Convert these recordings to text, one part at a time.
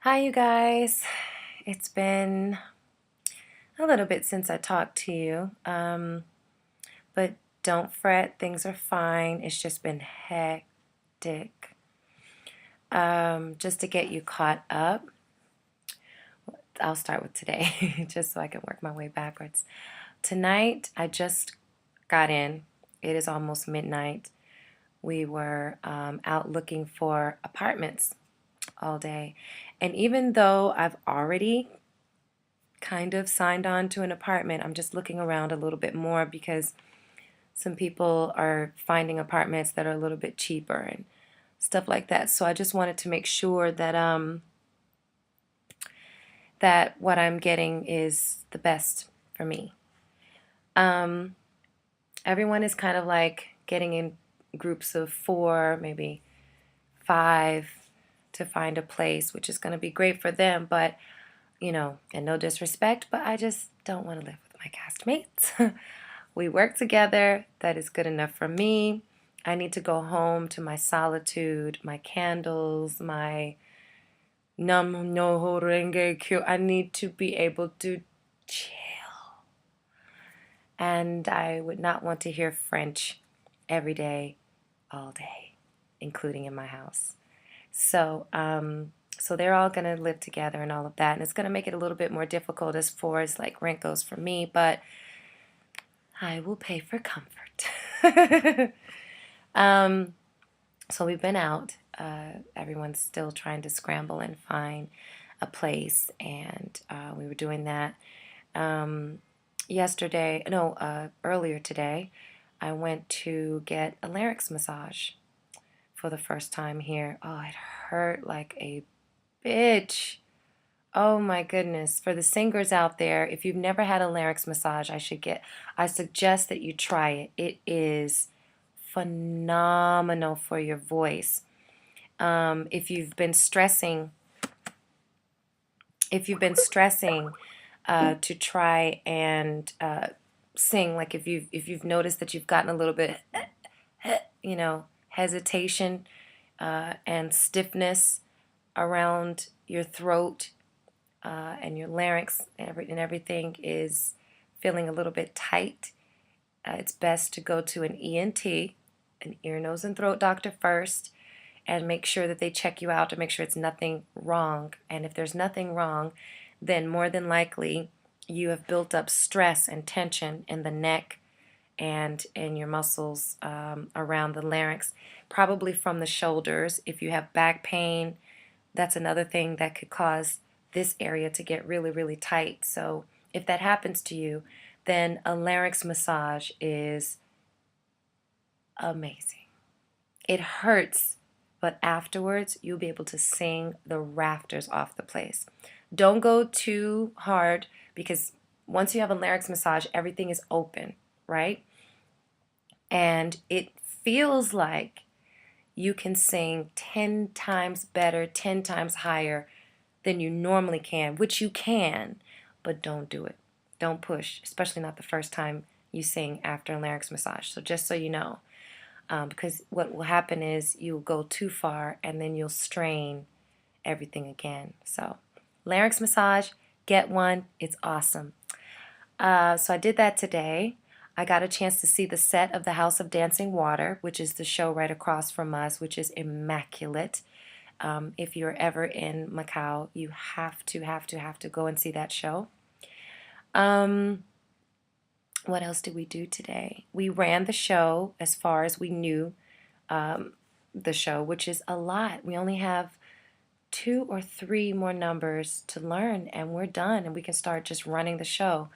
Hi, you guys. It's been a little bit since I talked to you, but don't fret, things are fine. It's just been hectic. Just to get you caught up, I'll start with today, just so I can work my way backwards. Tonight, I just got in. It is almost midnight. We were out looking for apartments all day. And even though I've already kind of signed on to an apartment, I'm just looking around a little bit more because some people are finding apartments that are a little bit cheaper and stuff like that. So I just wanted to make sure that what I'm getting is the best for me. Um, Everyone is kind of like getting in groups of 4, maybe 5 to find a place, which is going to be great for them, but and no disrespect, but I just don't want to live with my castmates. We work together. That is good enough for me. I need to go home to my solitude, my candles, my nam no renge kyo. I need to be able to chill. And I would not want to hear French every day, all day, including in my house. So they're all going to live together and all of that. And it's going to make it a little bit more difficult as far as like rent goes for me, but I will pay for comfort. um, so we've been out. Everyone's still trying to scramble and find a place, and we were doing that. Um, Earlier today, I went to get a larynx massage for the first time here. Oh, it hurt like a bitch. Oh my goodness. For the singers out there, if you've never had a larynx massage, I suggest that you try it. It is phenomenal for your voice. If you've been stressing, to try and sing, like if you've noticed that you've gotten a little bit, hesitation and stiffness around your throat, and your larynx and everything is feeling a little bit tight, it's best to go to an ENT, an ear, nose, and throat doctor first, and make sure that they check you out to make sure it's nothing wrong. And if there's nothing wrong, then more than likely you have built up stress and tension in the neck and in your muscles around the larynx, probably from the shoulders. If you have back pain, that's another thing that could cause this area to get really, really tight. So if that happens to you, then a larynx massage is amazing. It hurts, but afterwards you'll be able to sing the rafters off the place. Don't go too hard because once you have a larynx massage, everything is open, right? And it feels like you can sing 10 times better, 10 times higher than you normally can, which you can, but don't do it. Don't push, especially not the first time you sing after a larynx massage. So just so you know, because what will happen is you'll go too far and then you'll strain everything again. So larynx massage, get one. It's awesome. So I did that today. I got a chance to see the set of the House of Dancing Water, which is the show right across from us, which is immaculate. If you're ever in Macau, you have to go and see that show. What else did we do today? We ran the show as far as we knew the show, which is a lot. We only have 2 or 3 more numbers to learn, and we're done, and we can start just running the show.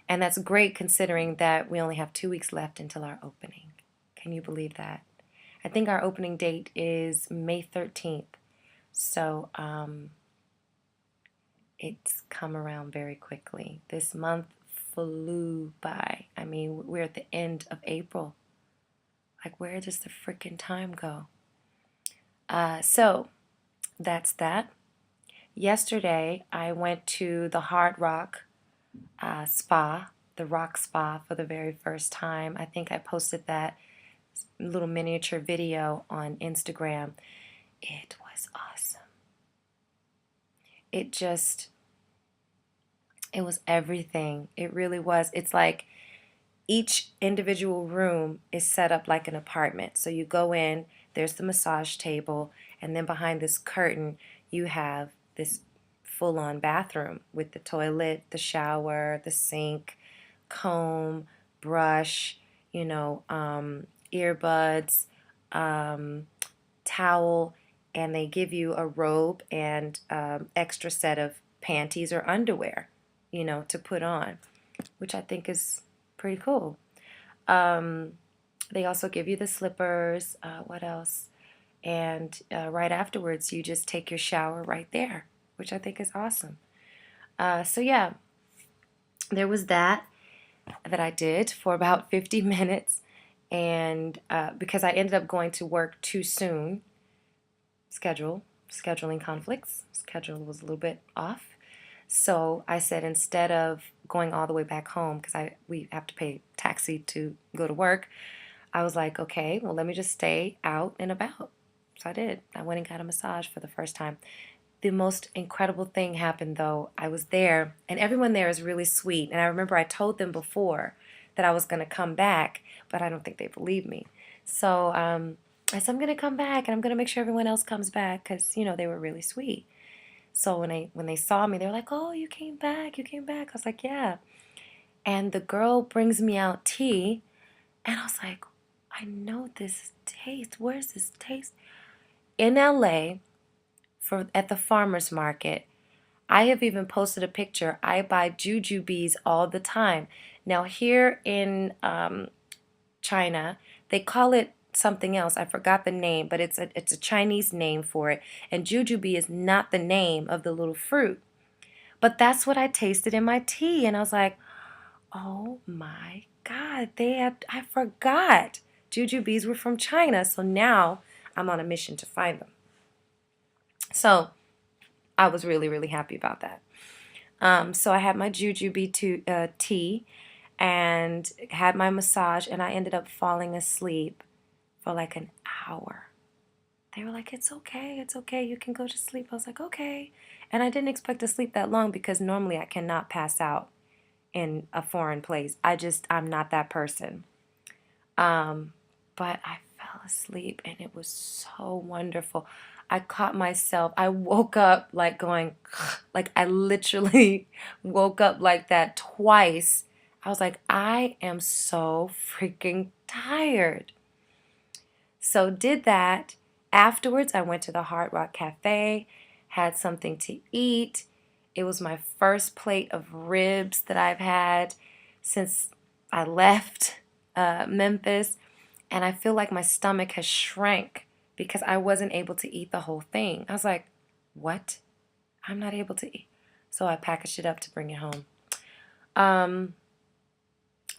And that's great considering that we only have 2 weeks left until our opening. Can you believe that? I think our opening date is May 13th. So it's come around very quickly. This month flew by. I mean, we're at the end of April. Like, where does the freaking time go? So that's that. Yesterday, I went to the Hard Rock spa, the rock spa, for the very first time. I think I posted that little miniature video on Instagram. It was awesome. it just, it was everything. It really was. It's like each individual room is set up like an apartment. So you go in, there's the massage table, and then behind this curtain, you have this full-on bathroom with the toilet, the shower, the sink, comb, brush, earbuds, um, towel, and they give you a robe and extra set of panties or underwear, to put on, which I think is pretty cool. Um, they also give you the slippers. What else? And right afterwards, you just take your shower right there, which I think is awesome. So yeah, there was that I did for about 50 minutes, and because I ended up going to work too soon, scheduling conflicts, schedule was a little bit off. So I said instead of going all the way back home, because we have to pay taxi to go to work, I was like, okay, well, let me just stay out and about. So I did. I went and got a massage for the first time. The most incredible thing happened though. I was there, and everyone there is really sweet. And I remember I told them before that I was going to come back, but I don't think they believed me. So I said, I'm going to come back, and I'm going to make sure everyone else comes back because, they were really sweet. So when they saw me, they were like, oh, you came back, you came back. I was like, yeah. And the girl brings me out tea, and I was like, I know this taste. Where's this taste? In LA, at the farmer's market, I have even posted a picture. I buy jujubes all the time. Now here in China, they call it something else. I forgot the name, but it's a Chinese name for it. And jujube is not the name of the little fruit. But that's what I tasted in my tea, and I was like, oh my God, I forgot. Jujubes were from China, so now I'm on a mission to find them. So I was really, really happy about that. So I had my jujube tea and had my massage, and I ended up falling asleep for like an hour. They were like, it's okay, you can go to sleep. I was like, okay. And I didn't expect to sleep that long because normally I cannot pass out in a foreign place. I'm not that person. But I fell asleep, and it was so wonderful. I caught myself, I woke up like going, like I literally woke up like that twice. I was like, I am so freaking tired. So did that. Afterwards, I went to the Hard Rock Cafe, had something to eat. It was my first plate of ribs that I've had since I left Memphis. And I feel like my stomach has shrank because I wasn't able to eat the whole thing. I was like, what? I'm not able to eat. So I packaged it up to bring it home.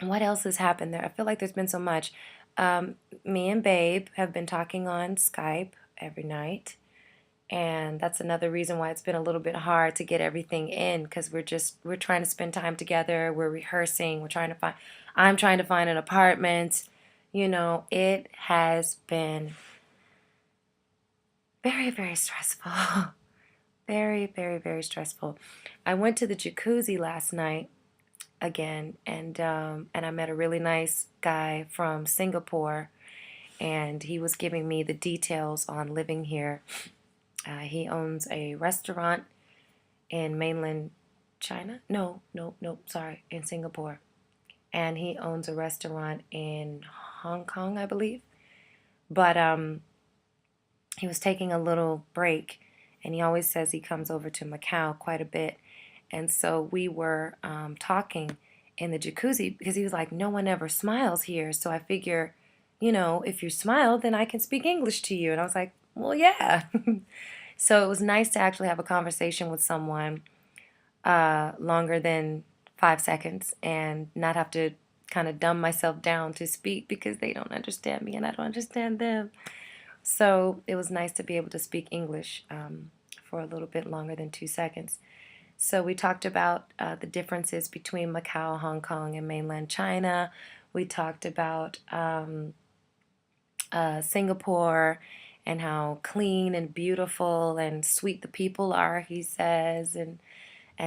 What else has happened there? I feel like there's been so much. Me and Babe have been talking on Skype every night. And that's another reason why it's been a little bit hard to get everything in, because we're trying to spend time together. We're rehearsing. I'm trying to find an apartment. It has been very, very stressful. Very, very, very stressful. I went to the jacuzzi last night again, and I met a really nice guy from Singapore, and he was giving me the details on living here. He owns a restaurant in mainland China. No, sorry, in Singapore. And he owns a restaurant in Hong Kong, I believe. But he was taking a little break, and he always says he comes over to Macau quite a bit. And so we were talking in the jacuzzi because he was like, no one ever smiles here. So I figure, if you smile, then I can speak English to you. And I was like, well, yeah. So it was nice to actually have a conversation with someone longer than 5 seconds and not have to kind of dumb myself down to speak because they don't understand me and I don't understand them. So it was nice to be able to speak English for a little bit longer than 2 seconds. So we talked about the differences between Macau, Hong Kong, and mainland China. We talked about Singapore and how clean and beautiful and sweet the people are, he says, and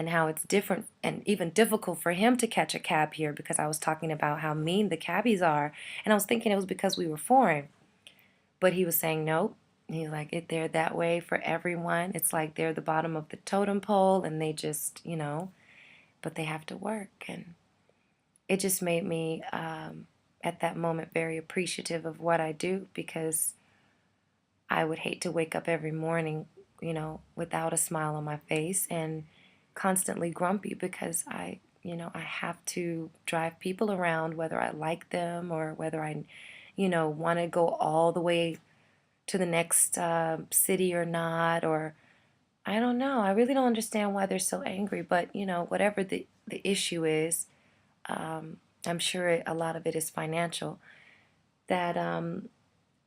how it's different and even difficult for him to catch a cab here because I was talking about how mean the cabbies are, and I was thinking it was because we were foreign. But he was saying nope. He's like, they're that way for everyone. It's like they're the bottom of the totem pole and they just, but they have to work. And it just made me, at that moment, very appreciative of what I do, because I would hate to wake up every morning, without a smile on my face and constantly grumpy because I have to drive people around, whether I like them or whether I, want to go all the way to the next city or not, or I don't know. I really don't understand why they're so angry, but whatever the issue is, I'm sure a lot of it is financial, that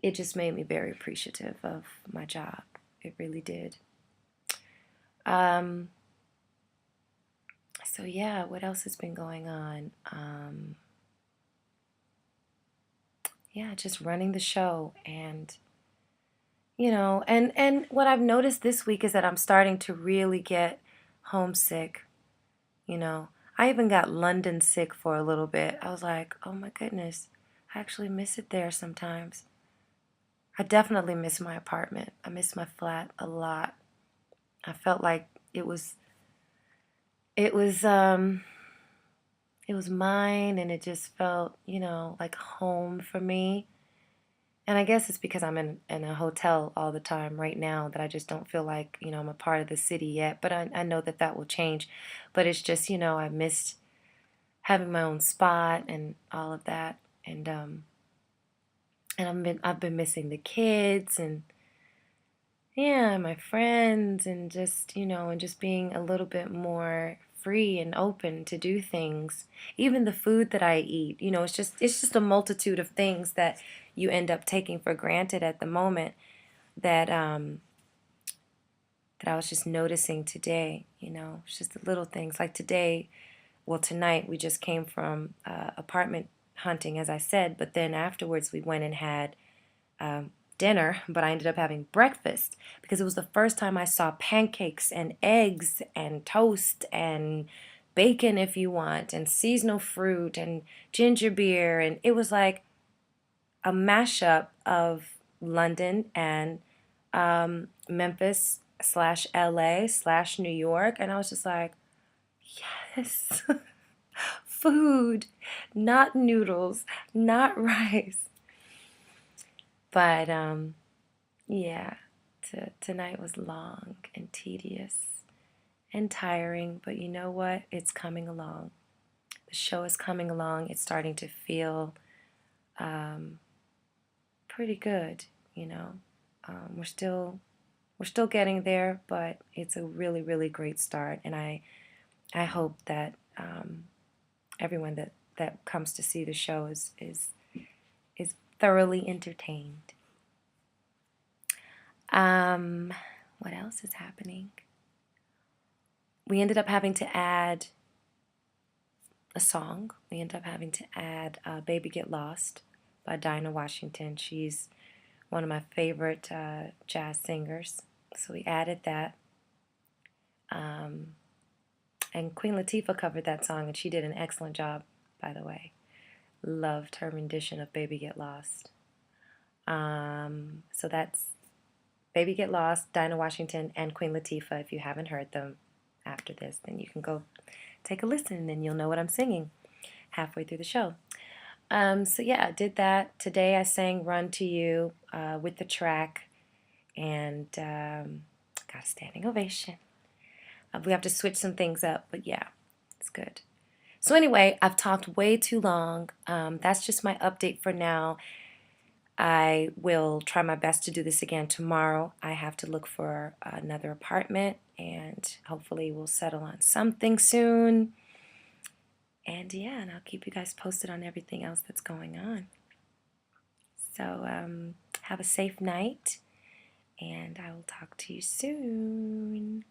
it just made me very appreciative of my job. It really did. So yeah, what else has been going on? Yeah, just running the show, and and what I've noticed this week is that I'm starting to really get homesick. I even got London sick for a little bit. I was like, oh my goodness, I actually miss it there sometimes. I definitely miss my apartment. I miss my flat a lot. I felt like it was it was um it was mine, and it just felt, like home for me. And I guess it's because I'm in a hotel all the time right now that I just don't feel like, I'm a part of the city yet. But I know that that will change. But it's just, I missed having my own spot and all of that. And I've been missing the kids and yeah, my friends, and just, and just being a little bit more free and open to do things. Even the food that I eat, it's just a multitude of things that you end up taking for granted at the moment that that I was just noticing today. It's just the little things. Like today, well, tonight we just came from apartment hunting, as I said, but then afterwards we went and had dinner, but I ended up having breakfast because it was the first time I saw pancakes and eggs and toast and bacon, if you want, and seasonal fruit and ginger beer. And it was like a mashup of London and Memphis slash LA slash New York. And I was just like, yes, food, not noodles, not rice. But yeah, tonight was long and tedious and tiring, but you know what? It's coming along. The show is coming along. It's starting to feel pretty good, you know. We're still getting there, but it's a really, really great start, and I hope that everyone that comes to see the show is thoroughly entertained. What else is happening? We ended up having to add a song. We ended up having to add Baby Get Lost by Dinah Washington. She's one of my favorite jazz singers. So we added that. And Queen Latifah covered that song, and she did an excellent job, by the way. Loved her rendition of Baby Get Lost. So that's Baby Get Lost, Dinah Washington, and Queen Latifah. If you haven't heard them after this, then you can go take a listen, and then you'll know what I'm singing halfway through the show. So yeah, I did that. Today I sang Run to You with the track, and got a standing ovation. We have to switch some things up, but yeah, it's good. So anyway, I've talked way too long. That's just my update for now. I will try my best to do this again tomorrow. I have to look for another apartment, and hopefully we'll settle on something soon. And yeah, and I'll keep you guys posted on everything else that's going on. So have a safe night, and I will talk to you soon.